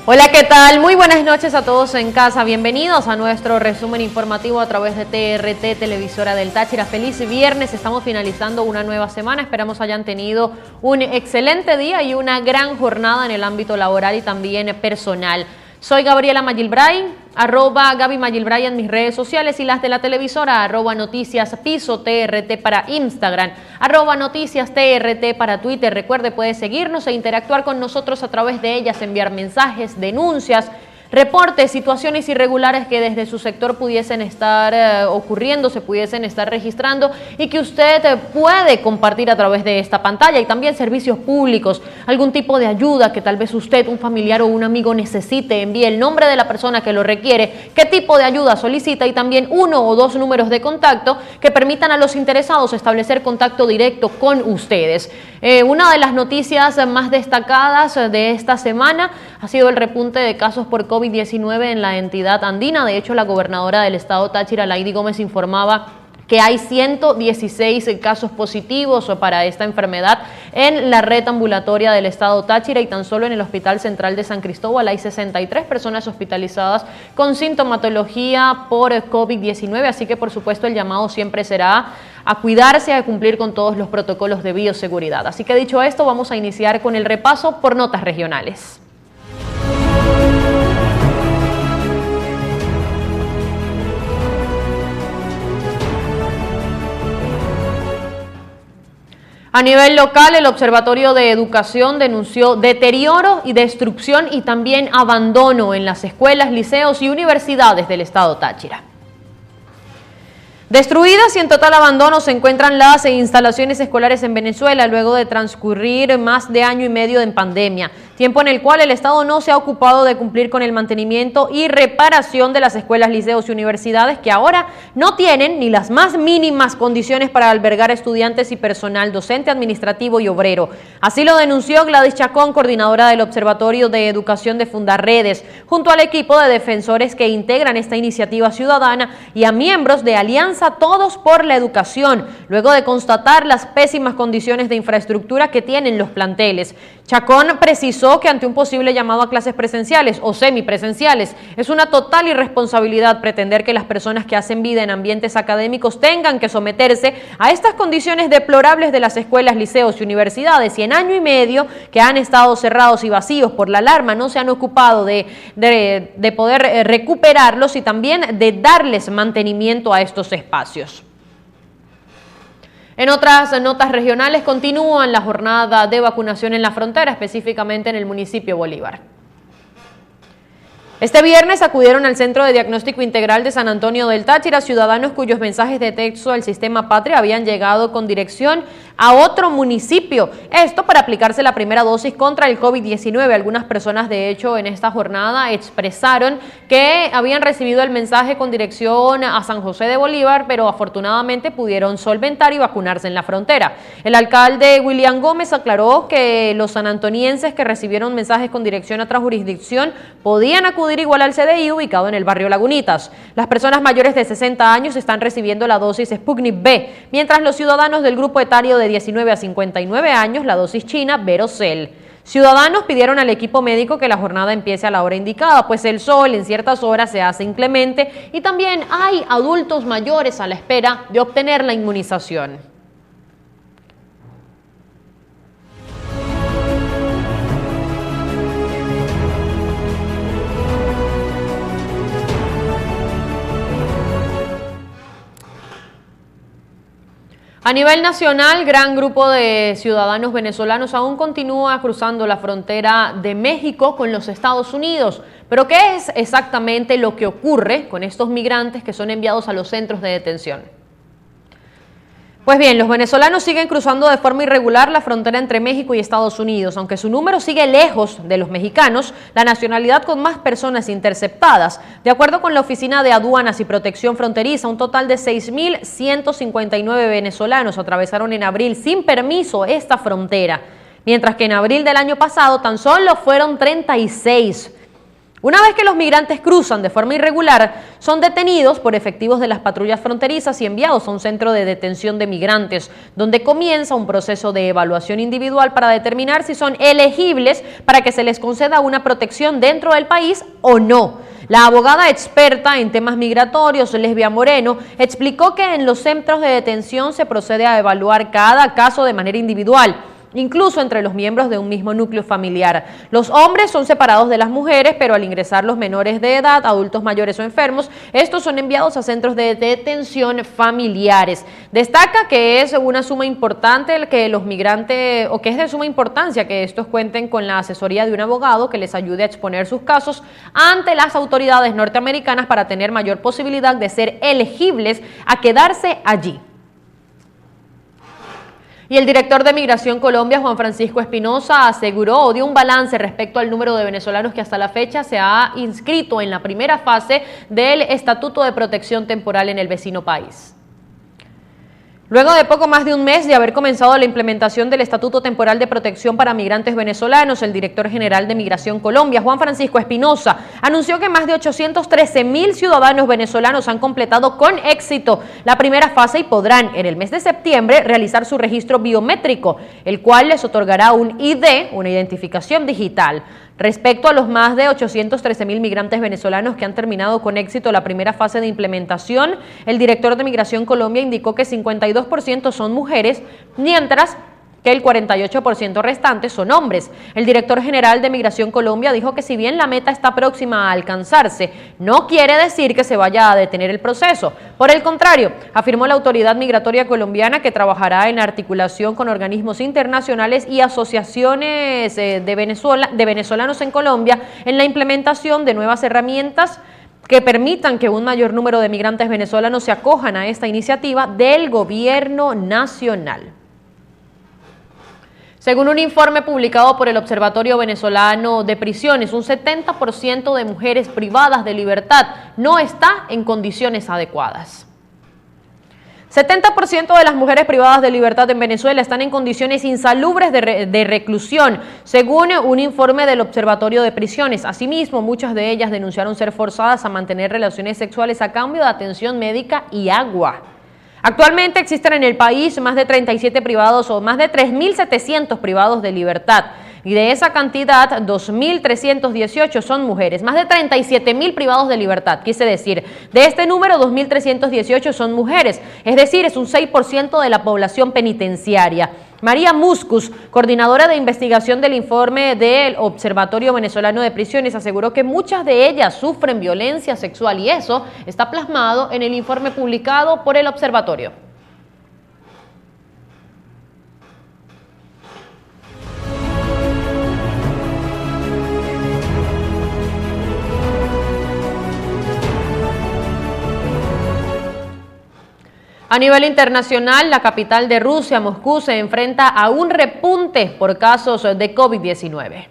Hola, ¿qué tal? Muy buenas noches a todos en casa. Bienvenidos a nuestro resumen informativo a través de TRT, Televisora del Táchira. Feliz viernes, estamos finalizando una nueva semana. Esperamos hayan tenido un excelente día y una gran jornada en el ámbito laboral y también personal. Soy Gabriela Magilbray, @Gaby Magilbray en mis redes sociales y las de la televisora, @Noticias Piso TRT para Instagram, @Noticias TRT para Twitter. Recuerde, puede seguirnos e interactuar con nosotros a través de ellas, enviar mensajes, denuncias, reportes, situaciones irregulares que desde su sector pudiesen estar ocurriendo, se pudiesen estar registrando y que usted puede compartir a través de esta pantalla, y también servicios públicos, algún tipo de ayuda que tal vez usted, un familiar o un amigo necesite. Envíe el nombre de la persona que lo requiere, qué tipo de ayuda solicita y también 1 o 2 números de contacto que permitan a los interesados establecer contacto directo con ustedes. Una de las noticias más destacadas de esta semana ha sido el repunte de casos por COVID-19 en la entidad andina. De hecho, la gobernadora del estado Táchira, Laidy Gómez, informaba que hay 116 casos positivos para esta enfermedad en la red ambulatoria del estado Táchira, y tan solo en el Hospital Central de San Cristóbal hay 63 personas hospitalizadas con sintomatología por COVID-19, así que por supuesto el llamado siempre será a cuidarse, a cumplir con todos los protocolos de bioseguridad. Así que dicho esto, vamos a iniciar con el repaso por notas regionales. A nivel local, el Observatorio de Educación denunció deterioro y destrucción y también abandono en las escuelas, liceos y universidades del estado Táchira. Destruidas y en total abandono se encuentran las instalaciones escolares en Venezuela luego de transcurrir más de año y medio en pandemia, tiempo en el cual el Estado no se ha ocupado de cumplir con el mantenimiento y reparación de las escuelas, liceos y universidades, que ahora no tienen ni las más mínimas condiciones para albergar estudiantes y personal docente, administrativo y obrero. Así lo denunció Gladys Chacón, coordinadora del Observatorio de Educación de Fundarredes, junto al equipo de defensores que integran esta iniciativa ciudadana y a miembros de Alianza Todos por la Educación, luego de constatar las pésimas condiciones de infraestructura que tienen los planteles. Chacón precisó que ante un posible llamado a clases presenciales o semipresenciales, es una total irresponsabilidad pretender que las personas que hacen vida en ambientes académicos tengan que someterse a estas condiciones deplorables de las escuelas, liceos y universidades, y en año y medio que han estado cerrados y vacíos por la alarma no se han ocupado de poder recuperarlos y también de darles mantenimiento a estos espacios. En otras notas regionales, continúan la jornada de vacunación en la frontera, específicamente en el municipio Bolívar. Este viernes acudieron al Centro de Diagnóstico Integral de San Antonio del Táchira ciudadanos cuyos mensajes de texto al sistema Patria habían llegado con dirección a otro municipio. Esto para aplicarse la primera dosis contra el COVID-19. Algunas personas, de hecho, en esta jornada expresaron que habían recibido el mensaje con dirección a San José de Bolívar, pero afortunadamente pudieron solventar y vacunarse en la frontera. El alcalde William Gómez aclaró que los sanantonienses que recibieron mensajes con dirección a otra jurisdicción podían acudir igual al CDI ubicado en el barrio Lagunitas. Las personas mayores de 60 años están recibiendo la dosis Sputnik B, mientras los ciudadanos del grupo etario de 19 a 59 años la dosis china Verocell. Ciudadanos pidieron al equipo médico que la jornada empiece a la hora indicada, pues el sol en ciertas horas se hace inclemente y también hay adultos mayores a la espera de obtener la inmunización. A nivel nacional, gran grupo de ciudadanos venezolanos aún continúa cruzando la frontera de México con los Estados Unidos. Pero ¿qué es exactamente lo que ocurre con estos migrantes que son enviados a los centros de detención? Pues bien, los venezolanos siguen cruzando de forma irregular la frontera entre México y Estados Unidos. Aunque su número sigue lejos de los mexicanos, la nacionalidad con más personas interceptadas. De acuerdo con la Oficina de Aduanas y Protección Fronteriza, un total de 6.159 venezolanos atravesaron en abril sin permiso esta frontera, mientras que en abril del año pasado tan solo fueron 36. Una vez que los migrantes cruzan de forma irregular, son detenidos por efectivos de las patrullas fronterizas y enviados a un centro de detención de migrantes, donde comienza un proceso de evaluación individual para determinar si son elegibles para que se les conceda una protección dentro del país o no. La abogada experta en temas migratorios, Lesbia Moreno, explicó que en los centros de detención se procede a evaluar cada caso de manera individual, incluso entre los miembros de un mismo núcleo familiar. Los hombres son separados de las mujeres, pero al ingresar los menores de edad, adultos mayores o enfermos, estos son enviados a centros de detención familiares. Destaca que es una suma importante que los migrantes, o que es de suma importancia que estos cuenten con la asesoría de un abogado que les ayude a exponer sus casos ante las autoridades norteamericanas para tener mayor posibilidad de ser elegibles a quedarse allí. Y el director de Migración Colombia, Juan Francisco Espinosa, aseguró o dio un balance respecto al número de venezolanos que hasta la fecha se ha inscrito en la primera fase del Estatuto de Protección Temporal en el vecino país. Luego de poco más de un mes de haber comenzado la implementación del Estatuto Temporal de Protección para Migrantes Venezolanos, el director general de Migración Colombia, Juan Francisco Espinosa, anunció que más de 813.000 ciudadanos venezolanos han completado con éxito la primera fase y podrán en el mes de septiembre realizar su registro biométrico, el cual les otorgará un ID, una identificación digital. Respecto a los más de 813.000 migrantes venezolanos que han terminado con éxito la primera fase de implementación, el director de Migración Colombia indicó que 52% son mujeres, mientras que el 48% restante son hombres. El director general de Migración Colombia dijo que si bien la meta está próxima a alcanzarse, no quiere decir que se vaya a detener el proceso. Por el contrario, afirmó la autoridad migratoria colombiana que trabajará en articulación con organismos internacionales y asociaciones de venezolanos en Colombia en la implementación de nuevas herramientas que permitan que un mayor número de migrantes venezolanos se acojan a esta iniciativa del gobierno nacional. Según un informe publicado por el Observatorio Venezolano de Prisiones, un 70% de mujeres privadas de libertad no está en condiciones adecuadas. 70% de las mujeres privadas de libertad en Venezuela están en condiciones insalubres de reclusión, según un informe del Observatorio de Prisiones. Asimismo, muchas de ellas denunciaron ser forzadas a mantener relaciones sexuales a cambio de atención médica y agua. Actualmente existen en el país más de 37 privados o más de 3.700 privados de libertad. Y de esa cantidad, 2.318 son mujeres, más de 37.000 privados de libertad, quise decir. De este número, 2.318 son mujeres, es decir, es un 6% de la población penitenciaria. María Muscus, coordinadora de investigación del informe del Observatorio Venezolano de Prisiones, aseguró que muchas de ellas sufren violencia sexual y eso está plasmado en el informe publicado por el observatorio. A nivel internacional, la capital de Rusia, Moscú, se enfrenta a un repunte por casos de COVID-19.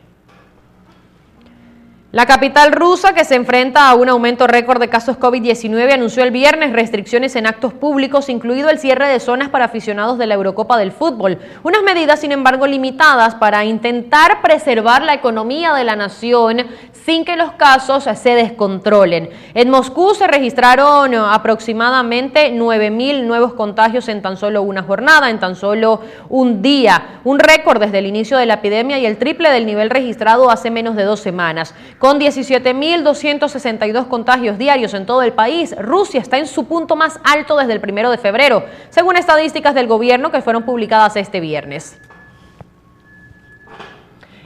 La capital rusa, que se enfrenta a un aumento récord de casos COVID-19, anunció el viernes restricciones en actos públicos, incluido el cierre de zonas para aficionados de la Eurocopa del fútbol. Unas medidas, sin embargo, limitadas para intentar preservar la economía de la nación sin que los casos se descontrolen. En Moscú se registraron aproximadamente 9.000 nuevos contagios en tan solo una jornada, en tan solo un día. Un récord desde el inicio de la epidemia y el triple del nivel registrado hace menos de 2 semanas. Con 17.262 contagios diarios en todo el país, Rusia está en su punto más alto desde el 1 de febrero, según estadísticas del gobierno que fueron publicadas este viernes.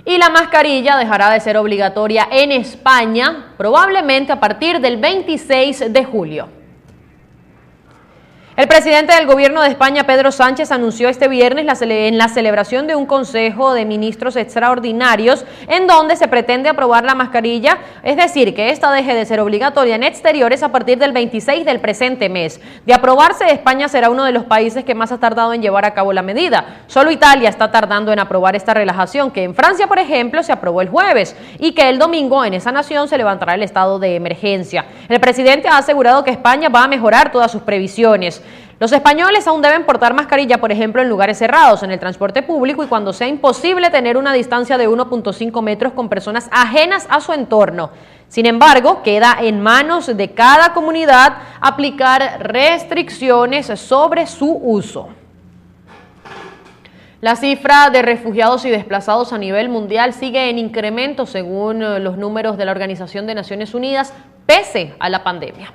Y la mascarilla dejará de ser obligatoria en España, probablemente a partir del 26 de julio. El presidente del gobierno de España, Pedro Sánchez, anunció este viernes en la celebración de un Consejo de Ministros extraordinarios en donde se pretende aprobar la mascarilla, es decir, que esta deje de ser obligatoria en exteriores a partir del 26 del presente mes. De aprobarse, España será uno de los países que más ha tardado en llevar a cabo la medida. Solo Italia está tardando en aprobar esta relajación, que en Francia, por ejemplo, se aprobó el jueves y que el domingo en esa nación se levantará el estado de emergencia. El presidente ha asegurado que España va a mejorar todas sus previsiones. Los españoles aún deben portar mascarilla, por ejemplo, en lugares cerrados, en el transporte público y cuando sea imposible tener una distancia de 1.5 metros con personas ajenas a su entorno. Sin embargo, queda en manos de cada comunidad aplicar restricciones sobre su uso. La cifra de refugiados y desplazados a nivel mundial sigue en incremento según los números de la Organización de Naciones Unidas, pese a la pandemia.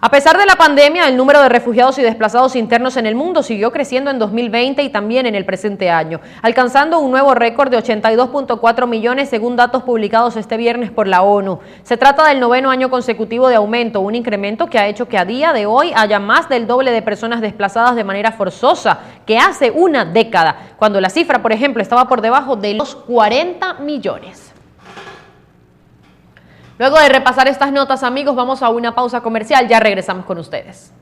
A pesar de la pandemia, el número de refugiados y desplazados internos en el mundo siguió creciendo en 2020 y también en el presente año, alcanzando un nuevo récord de 82.4 millones según datos publicados este viernes por la ONU. Se trata del 9º año consecutivo de aumento, un incremento que ha hecho que a día de hoy haya más del doble de personas desplazadas de manera forzosa que hace una década, cuando la cifra, por ejemplo, estaba por debajo de los 40 millones. Luego de repasar estas notas, amigos, vamos a una pausa comercial. Ya regresamos con ustedes.